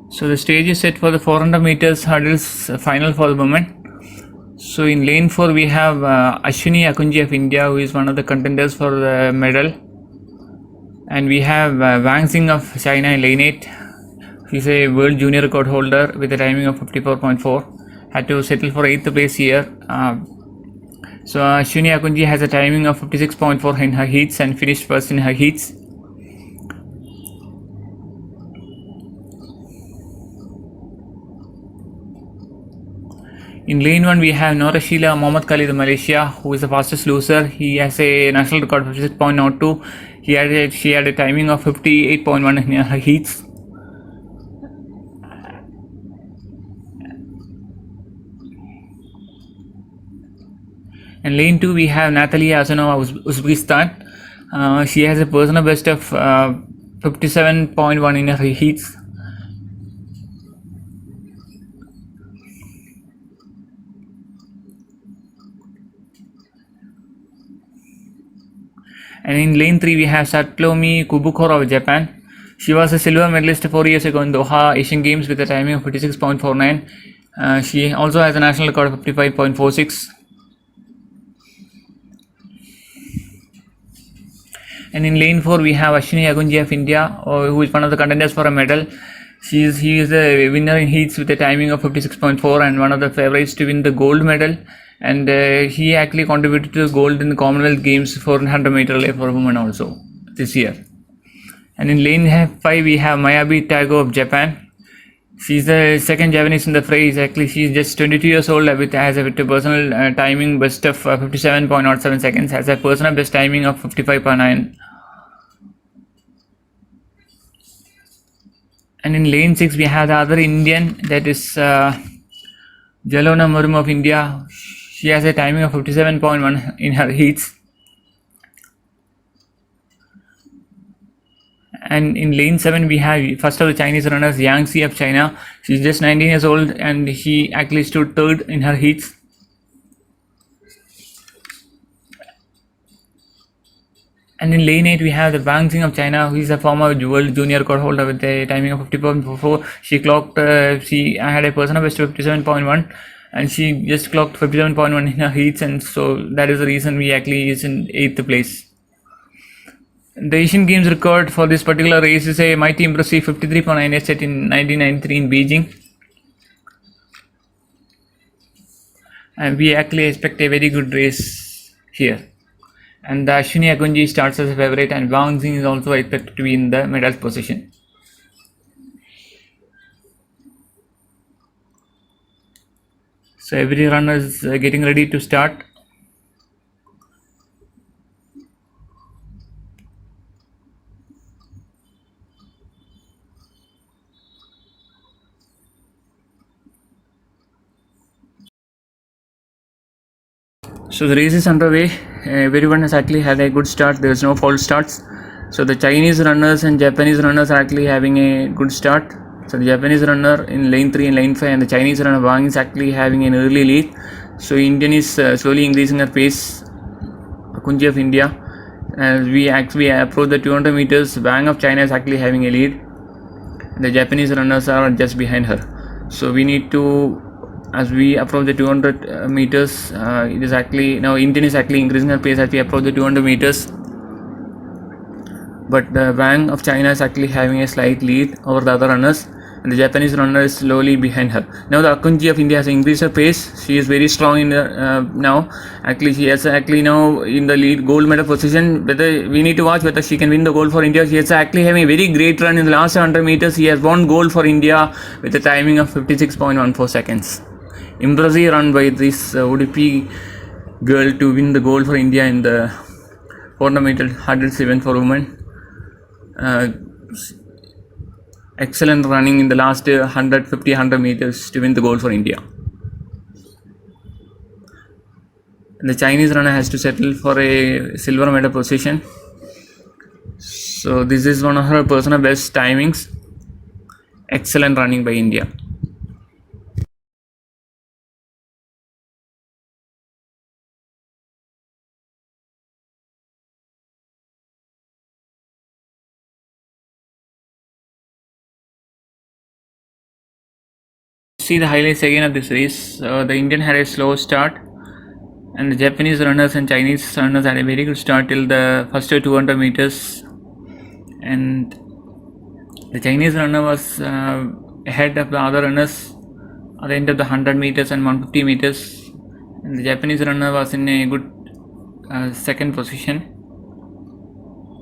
So the stage is set for the 400 meters hurdles final for the women. So in lane 4 we have Ashwini Akunji of India, who is one of the contenders for the medal, and we have Wang Xing of China in lane 8. He's a world junior record holder with a timing of 54.4. Had to settle for 8th place here. So Ashwini Akunji has a timing of 56.4 in her heats and finished first in her heats. In lane 1 we have Nora Sheila Mohammad Khalid of Malaysia, who is the fastest loser. He has a national record of 56.02. She had a timing of 58.1 in her heats. In lane 2 we have Natalia Azanova of Uzbekistan. She has a personal best of 57.1 in her heats. And in lane 3 we have Satlomi Kubukora of Japan. She was a silver medalist 4 years ago in Doha Asian Games with a timing of 56.49. She also has a national record of 55.46. And in lane 4 we have Ashwini Agunji of India, who is one of the contenders for a medal. He is a winner in heats with a timing of 56.4 and one of the favorites to win the gold medal. And he actually contributed to gold in the Commonwealth Games 400 meter relay for women also this year. And in lane 5 we have Mayabi Tago of Japan. She's the second Japanese in the fray. Exactly, she's just 22 years old has a personal timing best of 57.07 seconds, has a personal best timing of 55.9. And in lane 6 we have the other Indian, that is Jalona Murum of India. She has a timing of 57.1 in her heats. And in lane 7 we have first of the Chinese runners, Yang Xi of China. She's just 19 years old and she actually stood third in her heats. And in lane 8 we have the Wang Xing of China, who is a former world junior record holder with a timing of 50.44. She had a personal best of 57.1 and she just clocked 57.1 in her heats, and so that is the reason we actually is in 8th place. The Asian Games record for this particular race is a mighty impressive 53.98 set in 1993 in Beijing. And we actually expect a very good race here. And the Ashwini Agunji starts as a favorite, and Wang Xing is also expected to be in the medal position. So every runner is getting ready to start. So the race is underway. Everyone has actually had a good start. There is no false starts. So the Chinese runners and Japanese runners are actually having a good start. So the Japanese runner in lane 3 and lane 5, and the Chinese runner Wang is actually having an early lead. So Indian is slowly increasing her pace. Kunji of India. As we actually approach the 200 meters, Wang of China is actually having a lead. The Japanese runners are just behind her. So we need to, as we approach the 200 meters, it is actually now Indian is actually increasing her pace as we approach the 200 meters. But the Wang of China is actually having a slight lead over the other runners, and the Japanese runner is slowly behind her. Now the Akunji of India has increased her pace. She is very strong in the now. Actually, she is actually now in the lead gold medal position. Whether we need to watch whether she can win the gold for India. She is actually having a very great run in the last 100 meters. She has won gold for India with a timing of 56.14 seconds. Impressive run by this Udupi girl to win the gold for India in the 400 meter hurdles event for women. Excellent running in the last 100 meters to win the gold for India. The Chinese runner has to settle for a silver medal position. So this is one of her personal best timings. Excellent running by India. see the highlights again of this race. The Indian had a slow start, and the Japanese runners and Chinese runners had a very good start till the first 200 meters, and the Chinese runner was ahead of the other runners at the end of the 100 meters and 150 meters, and the Japanese runner was in a good second position.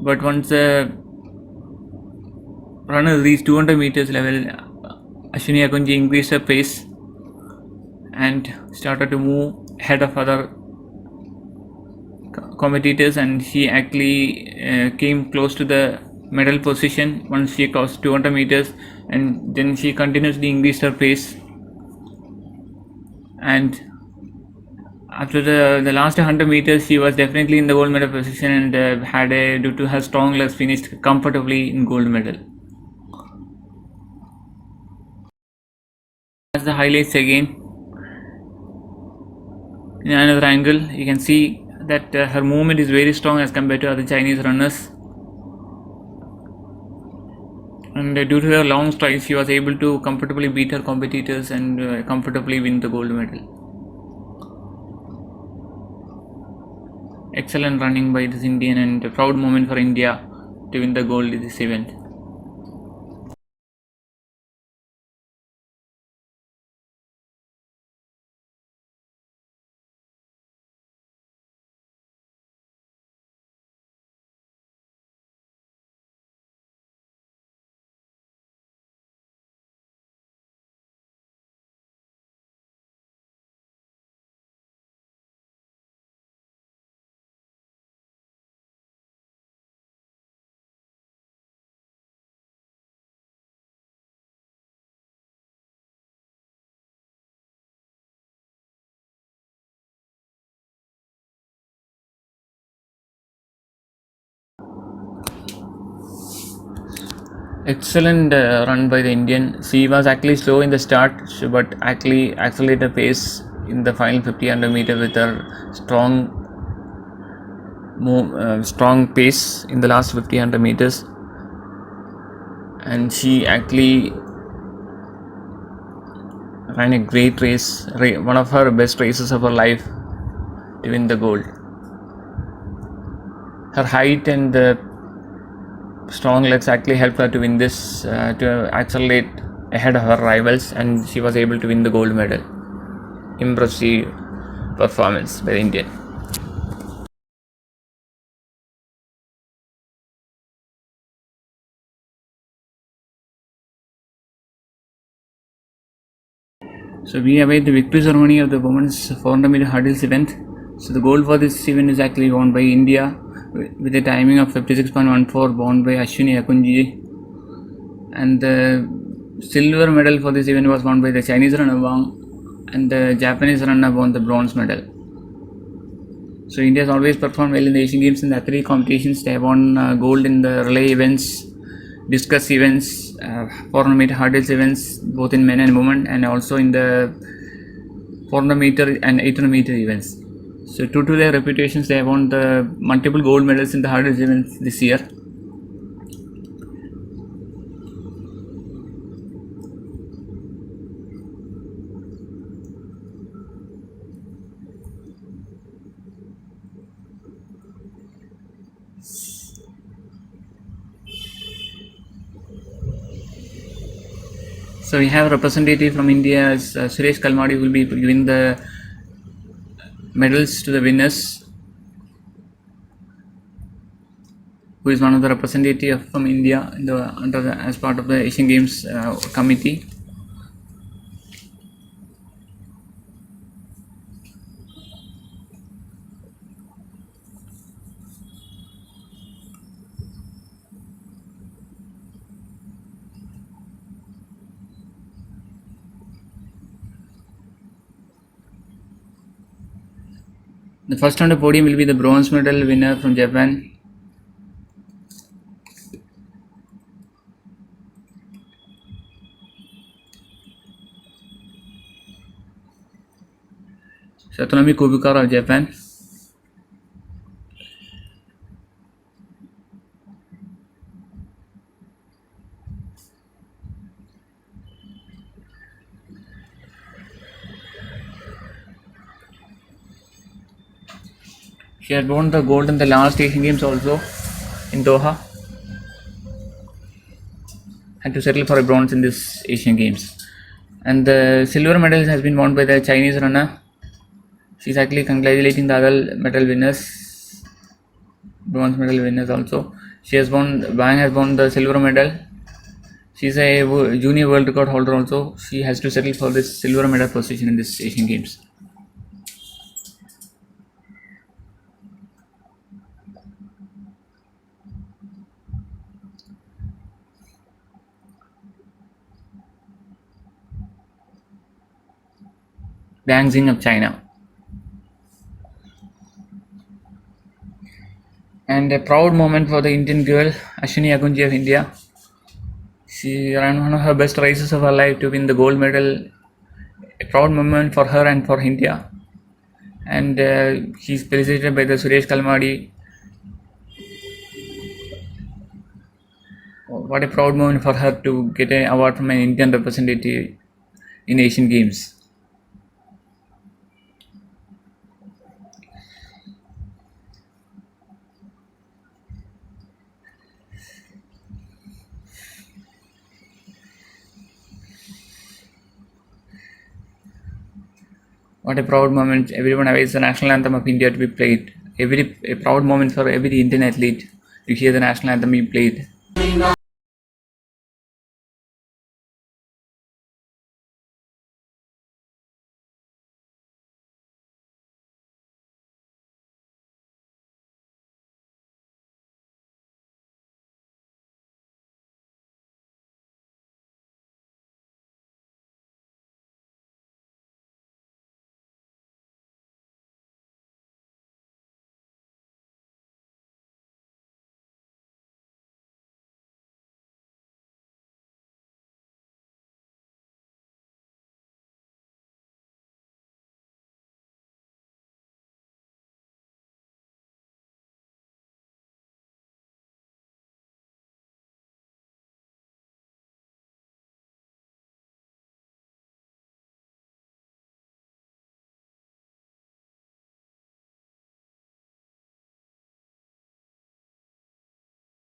But once the runner reached 200 meters level, Ashwini Akunji increased her pace and started to move ahead of other competitors, and she actually came close to the medal position once she crossed 200 meters, and then she continuously increased her pace, and after the last 100 meters she was definitely in the gold medal position, and due to her strong legs, finished comfortably in gold medal. As the highlights again in another angle, you can see that her movement is very strong as compared to other Chinese runners, and due to her long strides she was able to comfortably beat her competitors and comfortably win the gold medal. Excellent running by this Indian, and a proud moment for India to win the gold in this event. Excellent run by the Indian. She was actually slow in the start, but actually accelerated pace in the final 50 meter with her strong pace in the last 50 meters, and she actually ran a great race, one of her best races of her life, to win the gold. Her height and the strong legs actually helped her to win this, to accelerate ahead of her rivals, and she was able to win the gold medal. Impressive performance by the Indian. So we await the victory ceremony of the women's 400 meter hurdles event. So the gold for this event is actually won by India with a timing of 56.14, won by Ashwini Akunji, and the silver medal for this event was won by the Chinese runner Wang, and the Japanese runner won the bronze medal. So India has always performed well in the Asian Games in the athletic competitions. They have won gold in the relay events, discus events, 400 meter hurdles events, both in men and women, and also in the 400 meter and 800 meter events. So due to their reputations, they have won the multiple gold medals in the hurdles events this year. So we have a representative from India as Suresh Kalmadi, who will be giving the medals to the winners, who is one of the representative from India as part of the Asian Games committee. The first on the podium will be the bronze medal winner from Japan. Satonomi Kobukara of Japan. She had won the gold in the last Asian Games also in Doha. Had to settle for a bronze in this Asian Games. And the silver medal has been won by the Chinese runner. She's actually congratulating the other medal winners, bronze medal winners also. Wang has won the silver medal. She's a junior world record holder also. She has to settle for this silver medal position in this Asian Games. Guangzhou of China. And a proud moment for the Indian girl, Ashwini of India. She ran one of her best races of her life to win the gold medal. A proud moment for her and for India. And she's felicitated by the Suresh Kalmadi. What a proud moment for her to get an award from an Indian representative in Asian Games. What a proud moment. Everyone awaits the national anthem of India to be played. A proud moment for every Indian athlete to hear the national anthem be played.